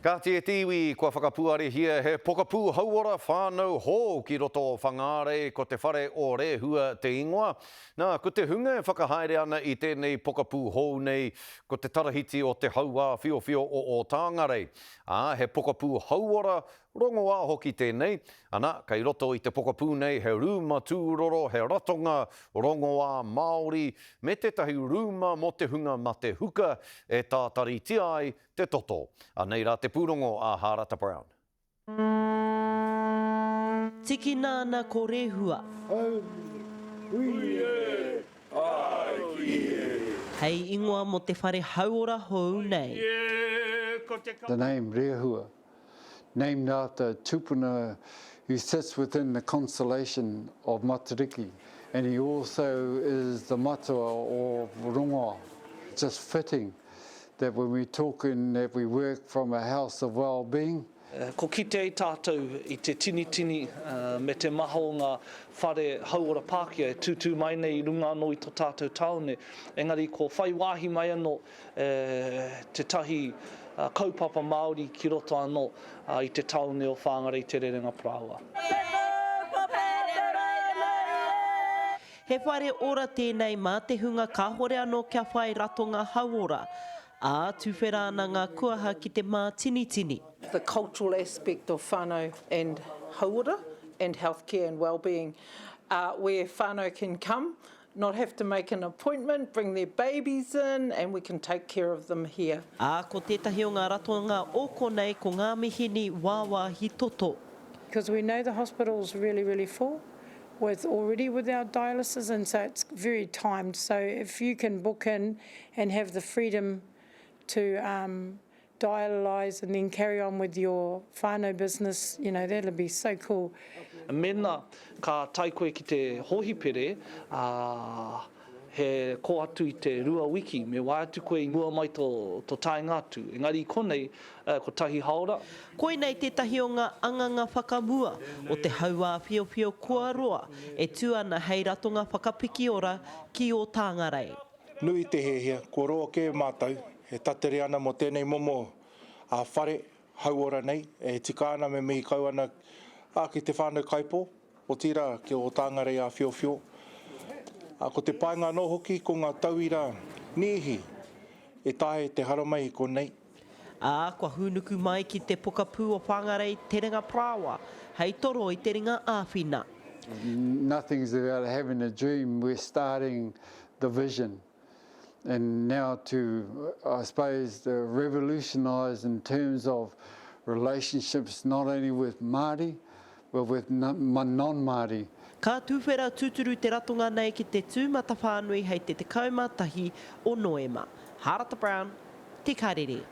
Ka te tiwi kua whakapuare hia he pokapū hauora whānau hō ki roto o whangāre ko te whare o re hua te ingoa. Nā, ko te hunga e whakahaere ana i tēnei pokapū hou nei ko te tarahiti o te hauā whiowhio o Tāngarei. He pokapū hauora rongoā hoki tēnei. Ana, kei roto i te pokapū nei he rūma tūroro, he ratonga rongoā Māori me tētahi rūma mo te hunga ma te huka e tātariti ai te toto. Nei rā te pūrongo a Harata Brown. Tiki nāna ko rehua. Hei ingoa mo te whare hauora hou nei. The name Rehua, named after Tupuna who sits within the constellation of Matariki, and he also is the matua of Rongoa. Just fitting that when we talk and that we work from a house of well-being. Ko kite i tātou i te tini me te maho ngā whare hauora Pākehā e tūtū mai nei runga anō i tō tātou taone. Engari ko whai wāhi mai anō te tahi kaupapa Māori ki roto anō i te taone o Whāngarei te rerenga Praua. He whare ora tēnei mā te hunga ka hore anō kia whai ratonga hauora. Tuwhera ana ngā kuaha ki te mā tini. The cultural aspect of whānau and hauora and healthcare and well-being, where whānau can come, not have to make an appointment, bring their babies in, and we can take care of them here. Ko tētahi o ngā ratonga oko nei ko ngā mihini wāwā hi toto. Because we know the hospital's really full already with our dialysis, and so it's very timed. So if you can book in and have the freedom to dialyse and then carry on with your whānau business, you know, that'll be so cool. Mena ka tai koe ki te hohipere, he ko atu i te rua wiki, me wai atu koe i mua mai tō taingātu. Engari konei, ko tahi haora. Koe nei tētahi o ngā anganga whakamua o te hauā whiowhio kua roa e tū ana hei ratonga whakapiki ora ki o Tāngarei. Nui te hehia, ko roa ke mātou, he tatere ana mo tēnei momo a whare hauora nei, e tika ana me mihi kau ana ki te whānau kaipo, o tira ki o Tāngarei a whiowhio. Ko te painga no hoki ko ngā tauira nihi e tahe te haramai ko nei. Kua hunuku mai ki te pokapū o Whāngarei te ringa Prawa, hei toro i te ringa āwhina. Nothing's about having a dream, we're starting the vision. And now to, I suppose, revolutionise in terms of relationships not only with Māori, but with non-Māori. Ka tūwhera tūturu te ratonga nei ki te tūmata whānui hei te kaumatahi o Noema. Harata Brown, Te Karere.